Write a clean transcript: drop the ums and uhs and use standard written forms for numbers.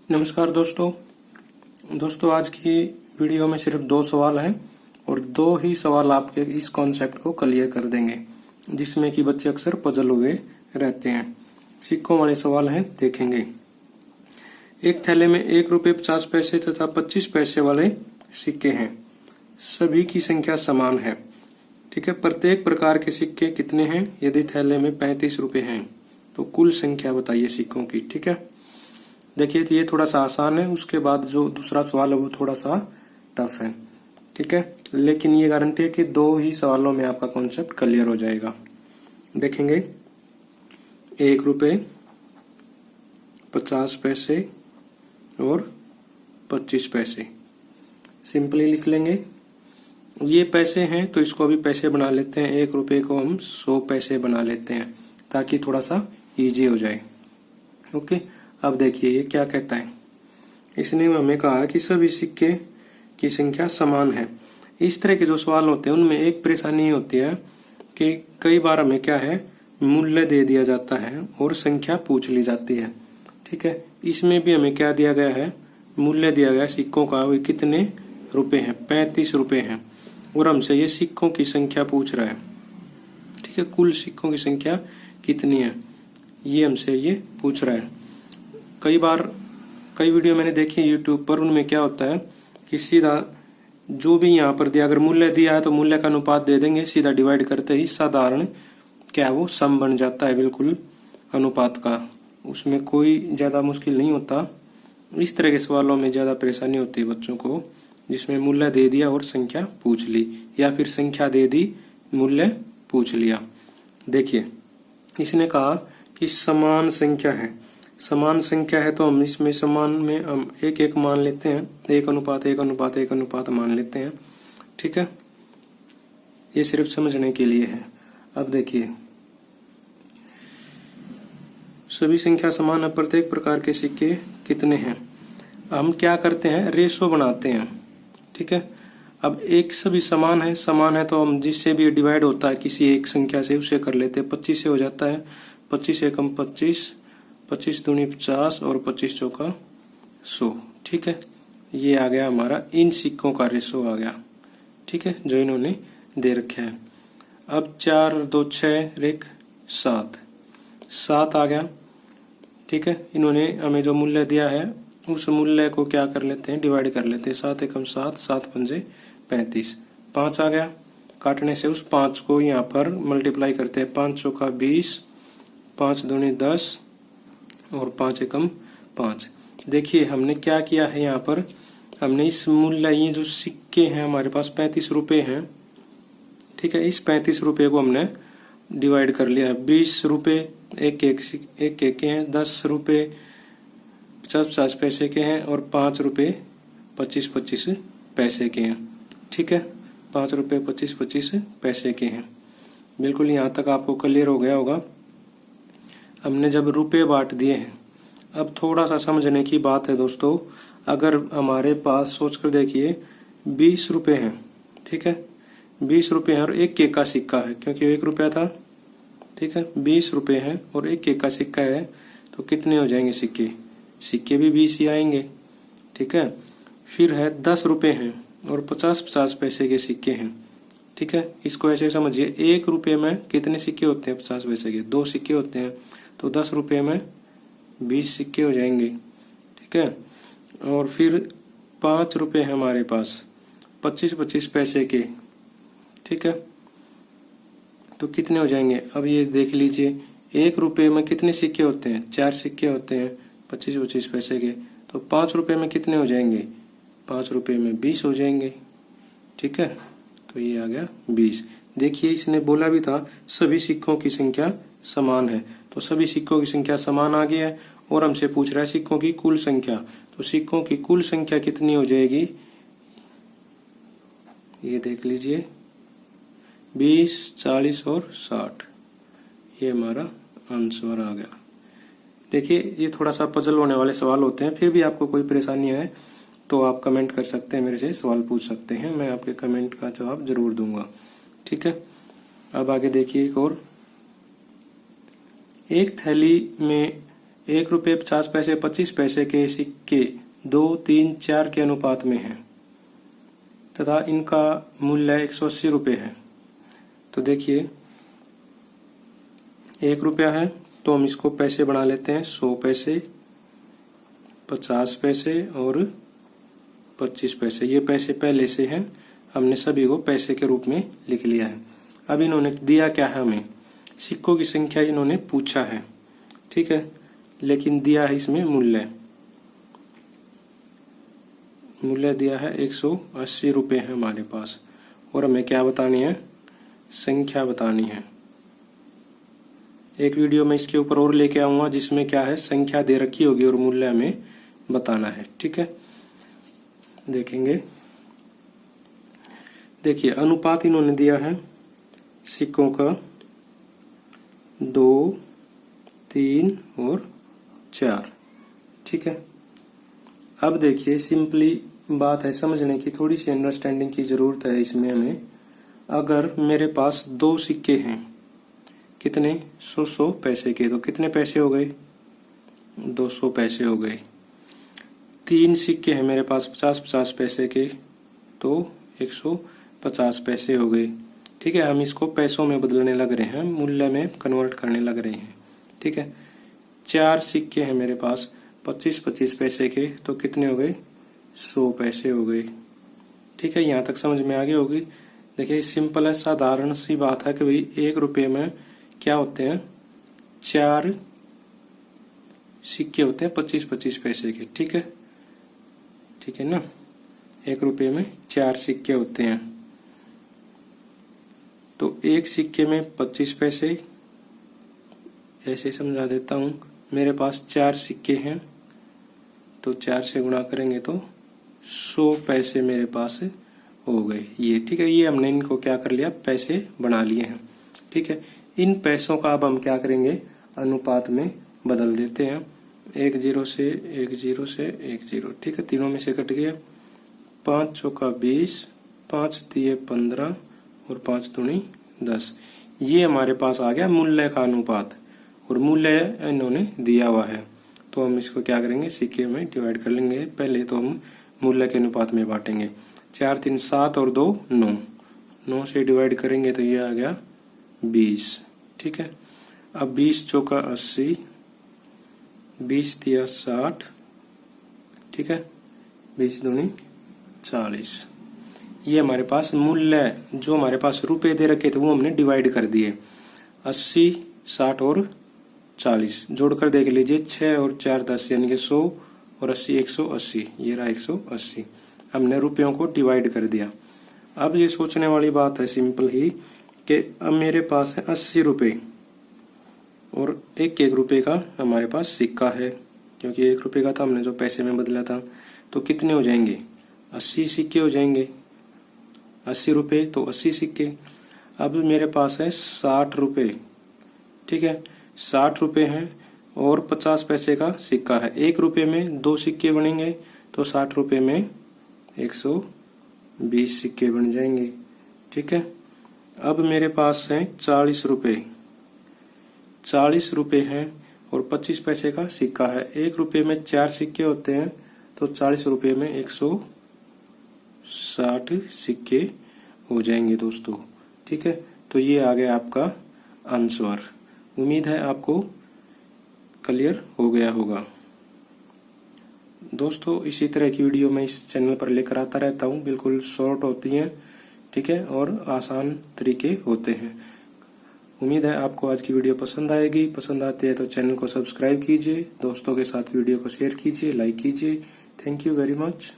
नमस्कार दोस्तों आज की वीडियो में सिर्फ 2 सवाल हैं और 2 ही सवाल आपके इस कॉन्सेप्ट को क्लियर कर देंगे, जिसमें कि बच्चे अक्सर पजल हुए रहते हैं। सिक्कों वाले सवाल हैं, देखेंगे। एक थैले में 1 रुपये 50 पैसे तथा 25 पैसे वाले सिक्के हैं। सभी की संख्या समान है। ठीक है, प्रत्येक प्रकार के सिक्के कितने हैं? यदि थैले में 35 रुपये हैं तो कुल संख्या बताइए सिक्कों की। ठीक है, देखिए तो ये थोड़ा सा आसान है। उसके बाद जो दूसरा सवाल है वो थोड़ा सा टफ है। ठीक है, लेकिन ये गारंटी है कि 2 ही सवालों में आपका कॉन्सेप्ट क्लियर हो जाएगा। देखेंगे, 1 रुपये 50 पैसे और 25 पैसे सिंपली लिख लेंगे। ये पैसे हैं तो इसको भी पैसे बना लेते हैं। 1 रुपये को हम 100 पैसे बना लेते हैं ताकि थोड़ा सा इजी हो जाए। ओके, अब देखिए ये क्या कहता है। इसने हमें कहा कि सभी सिक्के की संख्या समान है। इस तरह के जो सवाल होते हैं उनमें एक परेशानी होती है कि कई बार हमें क्या है, मूल्य दे दिया जाता है और संख्या पूछ ली जाती है। ठीक है, इसमें भी हमें क्या दिया गया है, मूल्य दिया गया सिक्कों का। वो कितने रुपए हैं? 35 रुपए हैं। और हमसे ये सिक्कों की संख्या पूछ रहा है। ठीक है, कुल सिक्कों की संख्या कितनी है ये हमसे ये पूछ रहा है। कई वीडियो मैंने देखी यूट्यूब पर, उनमें क्या होता है कि सीधा जो भी यहाँ पर दिया, अगर मूल्य दिया है तो मूल्य का अनुपात दे देंगे, सीधा डिवाइड करते ही साधारण क्या वो सम बन जाता है, बिल्कुल अनुपात का। उसमें कोई ज्यादा मुश्किल नहीं होता। इस तरह के सवालों में ज्यादा परेशानी होती है बच्चों को, जिसमें मूल्य दे दिया और संख्या पूछ ली, या फिर संख्या दे दी मूल्य पूछ लिया। देखिए, इसने कहा कि समान संख्या है। समान संख्या है तो हम इसमें समान में हम एक एक मान लेते हैं, 1:1:1:1 मान लेते हैं। ठीक है, ये सिर्फ समझने के लिए है। अब देखिए, सभी संख्या समान है, प्रत्येक प्रकार के सिक्के कितने हैं? हम क्या करते हैं, रेशो बनाते हैं। ठीक है, अब एक सभी समान है तो हम जिससे भी डिवाइड होता है किसी एक संख्या से, उसे कर लेते हैं। 25 से हो जाता है 25 एकम 25, 25 दूनी 50 और 25 चौका 100। ठीक है, ये आ गया हमारा इन सिक्कों का रेशो आ गया। ठीक है, जो इन्होंने दे रखे हैं। अब 4 और 2 6 रेख 7 आ गया। ठीक है, इन्होंने हमें जो मूल्य दिया है उस मूल्य को क्या कर लेते हैं, डिवाइड कर लेते हैं। 7 एकम 7, 7 पंजे 35। 5 आ गया, काटने से उस 5 को यहाँ पर मल्टीप्लाई करते हैं। 5 चौका 20, 5 दूनी 10 और 5 एकम 5। देखिए हमने क्या किया है, यहाँ पर हमने इस मूल्य, ये जो सिक्के हैं हमारे पास 35 रुपए हैं। ठीक है, इस 35 रुपए को हमने डिवाइड कर लिया। 20 रुपए एक एक के हैं, 10 रुपए 50 पैसे के हैं और 5 रुपए 25 पैसे के हैं। ठीक है, 5 रुपए 25 पैसे के हैं। बिल्कुल यहाँ तक आपको क्लियर हो गया होगा। हमने जब रुपए बांट दिए हैं, अब थोड़ा सा समझने की बात है दोस्तों। अगर हमारे पास सोच कर देखिए 20 रुपए हैं। ठीक है, 20 रुपए हैं और एक का सिक्का है, क्योंकि 1 रुपया था। ठीक है, 20 रुपए हैं और एक का सिक्का है, तो कितने हो जाएंगे सिक्के? सिक्के भी 20 ही आएंगे। ठीक है, फिर है 10 रुपए हैं और 50 पैसे के सिक्के हैं। ठीक है, इसको ऐसे समझिए, 1 रुपये में कितने सिक्के होते हैं? 50 पैसे के 2 सिक्के होते हैं, तो 10 रुपये में 20 सिक्के हो जाएंगे। ठीक है, और फिर 5 रुपये है हमारे पास 25 पैसे के। ठीक है, तो कितने हो जाएंगे? अब ये देख लीजिए, 1 रुपये में कितने सिक्के होते हैं? 4 सिक्के होते हैं 25 पैसे के। तो 5 रुपये में कितने हो जाएंगे? 5 रुपये में 20 हो जाएंगे। ठीक है, तो ये आ गया 20। देखिए, इसने बोला भी था सभी सिक्कों की संख्या समान है, तो सभी सिक्कों की संख्या समान आ गई है। और हमसे पूछ रहा है सिक्कों की कुल संख्या, तो सिक्कों की कुल संख्या कितनी हो जाएगी? ये देख लीजिए, 20, 40 और 60। ये हमारा आंसर आ गया। देखिए, ये थोड़ा सा पजल होने वाले सवाल होते हैं। फिर भी आपको कोई परेशानी है तो आप कमेंट कर सकते हैं, मेरे से सवाल पूछ सकते हैं, मैं आपके कमेंट का जवाब जरूर दूंगा। ठीक है, अब आगे देखिए एक और। एक थैली में ₹1.50 25 पैसे के सिक्के 2, 3, 4 के अनुपात में हैं तथा इनका मूल्य 180 रुपये है। तो देखिए ₹1 है तो हम इसको पैसे बना लेते हैं 100 पैसे, 50 पैसे और 25 पैसे। ये पैसे पहले से हैं, हमने सभी को पैसे के रूप में लिख लिया है। अब इन्होंने दिया क्या है, हमें सिक्कों की संख्या इन्होंने पूछा है, ठीक है, लेकिन दिया है इसमें मूल्य दिया है 180 रुपये है हमारे पास, और हमें क्या बतानी है, संख्या बतानी है। एक वीडियो में इसके ऊपर और लेके आऊंगा जिसमें क्या है संख्या दे रखी होगी और मूल्य हमें बताना है, ठीक है। देखेंगे, देखिए अनुपात इन्होंने दिया है सिक्कों का 2, 3 और 4, ठीक है। अब देखिए सिंपली बात है समझने की, थोड़ी सी अंडरस्टैंडिंग की जरूरत है इसमें हमें। अगर मेरे पास 2 सिक्के हैं, कितने 100 पैसे के, तो कितने पैसे हो गए, 200 पैसे हो गए। 3 सिक्के हैं मेरे पास 50-50 पैसे के, तो 150 पैसे हो गए, ठीक है। हम इसको पैसों में बदलने लग रहे हैं, मूल्य में कन्वर्ट करने लग रहे हैं, ठीक है। 4 सिक्के हैं मेरे पास 25-25 पैसे के, तो कितने हो गए, 100 पैसे हो गए, ठीक है। यहाँ तक समझ में आ गई होगी। देखिए सिंपल है, साधारण सी बात है कि भाई ₹1 में क्या होते हैं, 4 सिक्के होते हैं 25-25 पैसे के, ठीक है ना। ₹1 में 4 सिक्के होते हैं, तो एक सिक्के में 25 पैसे, ऐसे समझा देता हूं। मेरे पास 4 सिक्के हैं, तो 4 से गुणा करेंगे तो 100 पैसे मेरे पास हो गए, ये ठीक है। ये हमने इनको क्या कर लिया, पैसे बना लिए हैं, ठीक है। इन पैसों का अब हम क्या करेंगे, अनुपात में बदल देते हैं। 1 0 से 1 0 से 1 0, ठीक है। तीनों में से कट गया, 5 चौका 20, 5 तिये 15 और 5 दूनी 10। ये हमारे पास आ गया मूल्य का अनुपात, और मूल्य इन्होंने दिया हुआ है, तो हम इसको क्या करेंगे, सिक्के में डिवाइड कर लेंगे। पहले तो हम मूल्य के अनुपात में बांटेंगे। 4 3 7 और 2 9, 9 से डिवाइड करेंगे तो ये आ गया 20, ठीक है। अब 20 चौका 80, 20 तिया 60, ठीक है, 20 दूनी 40। ये हमारे पास मूल्य, जो हमारे पास रुपए दे रखे थे वो हमने डिवाइड कर दिए। 80, 60 और 40 जोड़कर देख लीजिए, 6 और 4 10, यानी कि 100 और 80 180, ये रहा 180। हमने रुपयों को डिवाइड कर दिया। अब ये सोचने वाली बात है सिंपल ही कि अब मेरे पास है 80 रुपये और एक ₹1 का हमारे पास सिक्का है, क्योंकि ₹1 का था हमने जो पैसे में बदला था, तो कितने हो जाएंगे, 80 सिक्के हो जाएंगे। 80 रुपये तो 80 सिक्के। अब मेरे पास है 60 रुपये, ठीक है, 60 रुपये हैं और 50 पैसे का सिक्का है। ₹1 में 2 सिक्के बनेंगे, तो 60 रुपये में 120 सिक्के बन जाएंगे, ठीक है। अब मेरे पास है 40 रुपये, 40 रुपये हैं और 25 पैसे का सिक्का है। ₹1 में 4 सिक्के होते हैं, तो 40 रुपये में 160 सिक्के हो जाएंगे दोस्तों, ठीक है। तो ये आ गया आपका आंसर। उम्मीद है आपको क्लियर हो गया होगा दोस्तों। इसी तरह की वीडियो मैं इस चैनल पर लेकर आता रहता हूँ, बिल्कुल शॉर्ट होती हैं, ठीक है, और आसान तरीके होते हैं। उम्मीद है आपको आज की वीडियो पसंद आएगी। पसंद आती है तो चैनल को सब्सक्राइब कीजिए, दोस्तों के साथ वीडियो को शेयर कीजिए, लाइक कीजिए। Thank you very much.